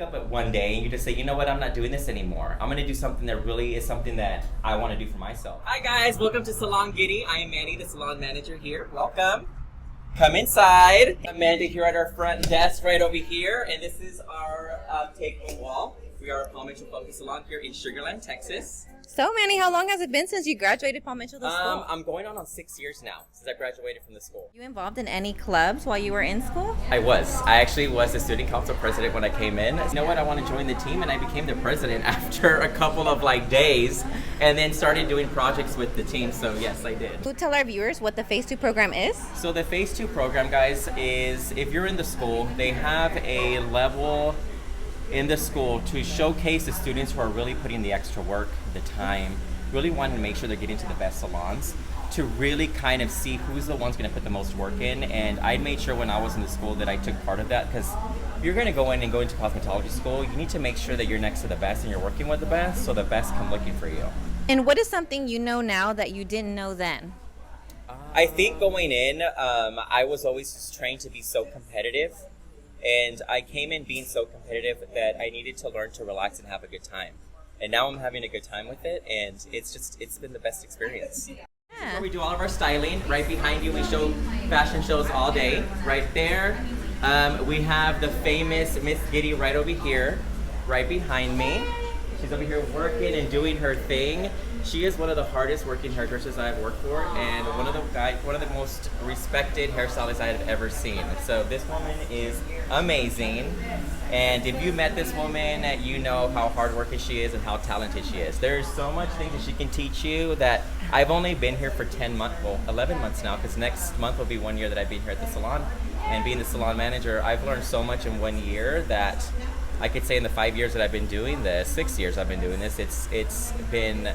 wake up at one day and you just say, you know what, I'm not doing this anymore. I'm going to do something that really is something that I want to do for myself. Hi guys, welcome to Salon Giddy. I am Manny, the salon manager here. Welcome. Come inside. Amanda here at our front desk right over here. And this is our take-home wall. We are a Palm Mitchell Focus Salon here in Sugar Land, Texas. So, Manny, how long has it been since you graduated Palm Mitchell School? I'm going on 6 years now since I graduated from the school. You involved in any clubs while you were in school? I was. I actually was the student council president when I came in. You know what? I want to join the team, and I became the president after a couple of days, and then started doing projects with the team. So yes, I did. We'll tell our viewers what the Phase 2 program is. So the Phase 2 program, guys, is if you're in the school, they have a level in the school to showcase the students who are really putting the extra work, the time, really wanting to make sure they're getting to the best salons, to really kind of see who's the one's going to put the most work in. And I made sure when I was in the school that I took part of that, because if you're going to go into cosmetology school, you need to make sure that you're next to the best and you're working with the best, so the best come looking for you. And what is something you know now that you didn't know then? I think going in, I was always just trained to be so competitive. And I came in being so competitive that I needed to learn to relax and have a good time. And now I'm having a good time with it, and it's been the best experience. Yeah. Where we do all of our styling. Right behind you, we show fashion shows all day. Right there, we have the famous Miss Giddy right over here, right behind me. She's over here working and doing her thing. She is one of the hardest working hairdressers I've worked for, and one of the most respected hairstylists I have ever seen. So this woman is amazing, and if you met this woman, you know how hardworking she is and how talented she is. There's so much things that she can teach you that I've only been here for 11 months now, because next month will be 1 year that I've been here at the salon, and being the salon manager, I've learned so much in 1 year that I could say in the 5 years that I've been doing this, 6 years I've been doing this, it's been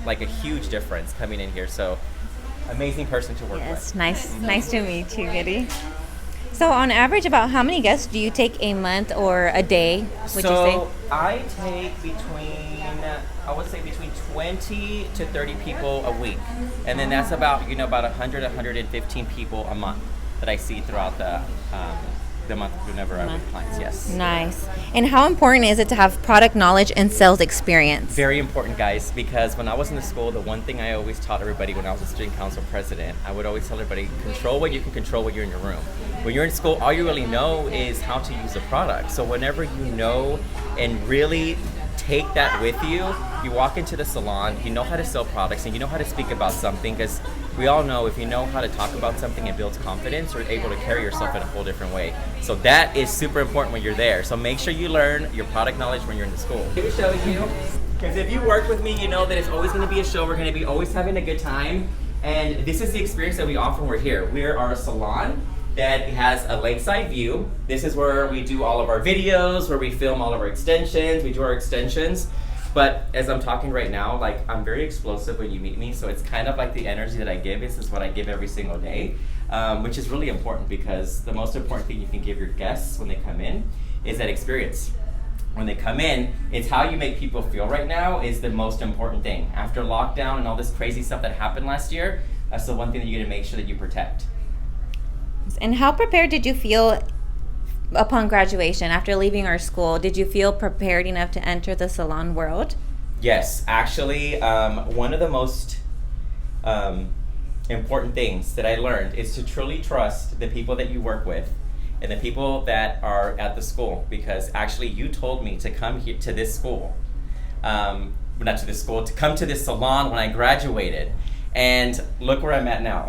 like a huge difference coming in here. So amazing person to work with. Yes, nice to meet you, Giddy. So on average, about how many guests do you take a month or a day, would you say? I take between 20 to 30 people a week. And then that's about 100, 115 people a month that I see throughout the month whenever I'm with clients. Yes. Nice. And how important is it to have product knowledge and sales experience? Very important, guys, because when I was in the school, the one thing I always taught everybody when I was a student council president, I would always tell everybody, control what you can control when you're in your room. When you're in school, all you really know is how to use the product. So whenever you know and really take that with you, you walk into the salon, you know how to sell products and you know how to speak about something, because we all know if you know how to talk about something, it builds confidence, you're able to carry yourself in a whole different way. So that is super important when you're there. So make sure you learn your product knowledge when you're in the school. Let me show you, because if you work with me, you know that it's always going to be a show. We're going to be always having a good time. And this is the experience that we offer when we're here. We are a salon that has a lakeside view. This is where we do all of our videos, where we film all of our extensions, we do our extensions. But as I'm talking right now, I'm very explosive when you meet me, so it's kind of like the energy that I give is what I give every single day, which is really important, because the most important thing you can give your guests when they come in is that experience. When they come in, it's how you make people feel right now is the most important thing. After lockdown and all this crazy stuff that happened last year, that's the one thing that you're gonna make sure that you protect. And how prepared did you feel upon graduation, after leaving our school? Did you feel prepared enough to enter the salon world? Yes, actually, one of the most important things that I learned is to truly trust the people that you work with and the people that are at the school, because actually you told me to come here to this school, not to this school, to come to this salon when I graduated. And look where I'm at now.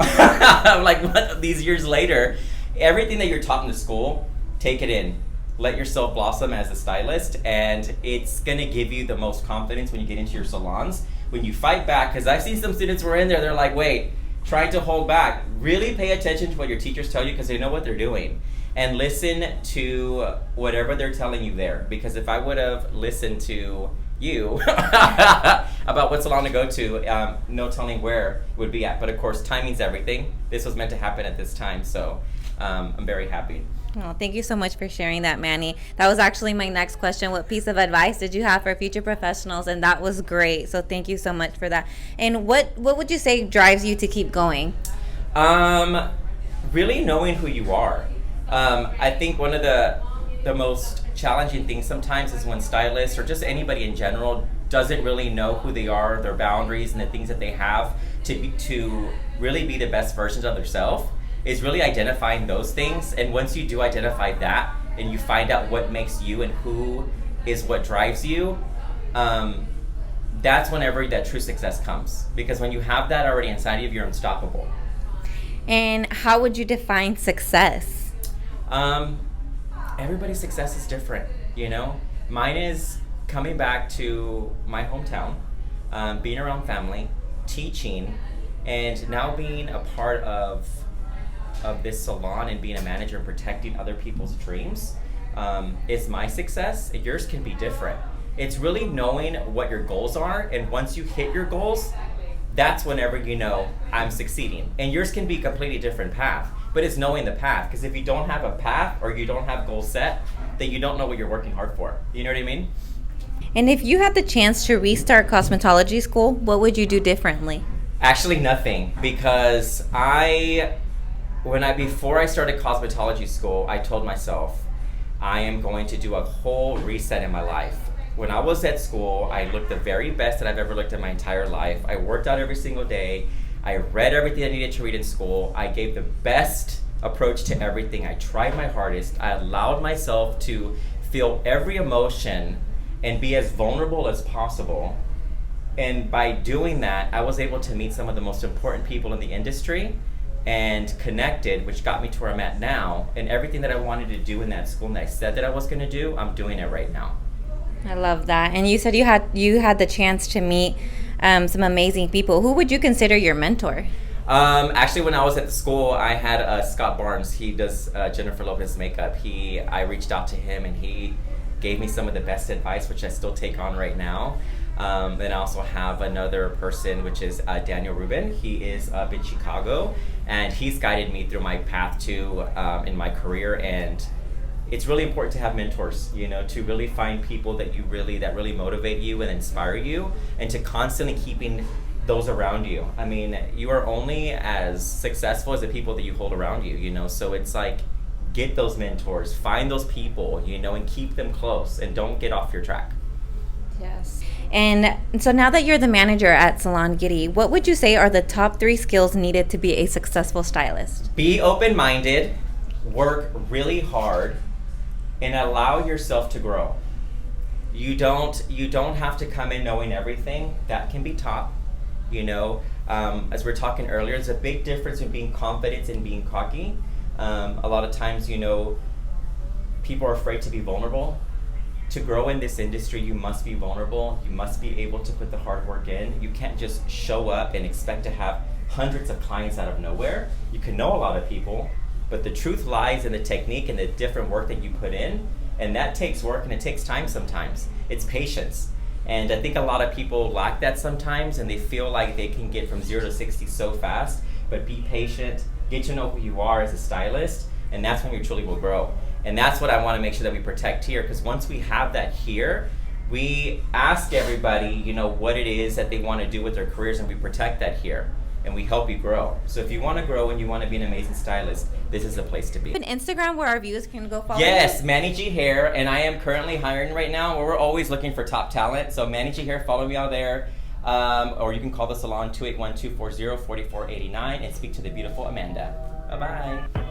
These years later, everything that you're taught in the school, take it in. Let yourself blossom as a stylist, and it's gonna give you the most confidence when you get into your salons. When you fight back, because I've seen some students who are in there, they're like, wait, trying to hold back. Really pay attention to what your teachers tell you, because they know what they're doing. And listen to whatever they're telling you there. Because if I would have listened to you about what salon to go to, no telling where it would be at. But of course, timing's everything. This was meant to happen at this time, so I'm very happy. Oh, thank you so much for sharing that, Manny. That was actually my next question. What piece of advice did you have for future professionals? And that was great. So thank you so much for that. And what would you say drives you to keep going? Really knowing who you are. I think one of the most challenging thing sometimes is when stylists or just anybody in general doesn't really know who they are, their boundaries, and the things that they have to really be the best versions of themselves, is really identifying those things. And once you do identify that and you find out what makes you and who is what drives you, that's whenever that true success comes. Because when you have that already inside of you, you're unstoppable. And how would you define success? Everybody's success is different, you know? Mine is coming back to my hometown, being around family, teaching, and now being a part of this salon and being a manager and protecting other people's dreams is my success. Yours can be different. It's really knowing what your goals are, and once you hit your goals, that's whenever you know I'm succeeding. And yours can be a completely different path, but it's knowing the path. Because if you don't have a path or you don't have goals set, then you don't know what you're working hard for. You know what I mean? And if you had the chance to restart cosmetology school, what would you do differently? Actually, nothing, because before I started cosmetology school, I told myself I am going to do a whole reset in my life. When I was at school, I looked the very best that I've ever looked in my entire life. I worked out every single day. I read everything I needed to read in school. I gave the best approach to everything. I tried my hardest. I allowed myself to feel every emotion and be as vulnerable as possible. And by doing that, I was able to meet some of the most important people in the industry and connected, which got me to where I'm at now. And everything that I wanted to do in that school and that I said that I was going to do, I'm doing it right now. I love that. And you said you had the chance to meet some amazing people. Who would you consider your mentor? Actually, when I was at the school, I had Scott Barnes. He does Jennifer Lopez makeup. I reached out to him and he gave me some of the best advice, which I still take on right now. Then I also have another person, which is Daniel Rubin. He is up in Chicago, and he's guided me through my path too in my career. And it's really important to have mentors, you know, to really find people that really motivate you and inspire you, and to constantly keeping those around you. I mean, you are only as successful as the people that you hold around you, you know, so it's like, get those mentors, find those people, you know, and keep them close and don't get off your track. Yes. And so now that you're the manager at Salon Giddy, what would you say are the top 3 skills needed to be a successful stylist? Be open-minded, work really hard, and allow yourself to grow. You don't have to come in knowing everything. That can be taught, you know. As we were talking earlier, there's a big difference in being confident and being cocky. A lot of times, you know, people are afraid to be vulnerable. To grow in this industry, you must be vulnerable. You must be able to put the hard work in. You can't just show up and expect to have hundreds of clients out of nowhere. You can know a lot of people, but the truth lies in the technique and the different work that you put in. And that takes work and it takes time sometimes. It's patience. And I think a lot of people lack that sometimes, and they feel like they can get from 0 to 60 so fast. But be patient, get to know who you are as a stylist, and that's when you truly will grow. And that's what I want to make sure that we protect here, because once we have that here, we ask everybody, you know, what it is that they want to do with their careers, and we protect that here, and we help you grow. So if you want to grow and you want to be an amazing stylist, this is the place to be. An Instagram where our viewers can go follow Yes, you? Manny G Hair, and I am currently hiring right now. We're always looking for top talent, so Manny G Hair, follow me out there. Or you can call the salon 281-240-4489 and speak to the beautiful Amanda. Bye-bye.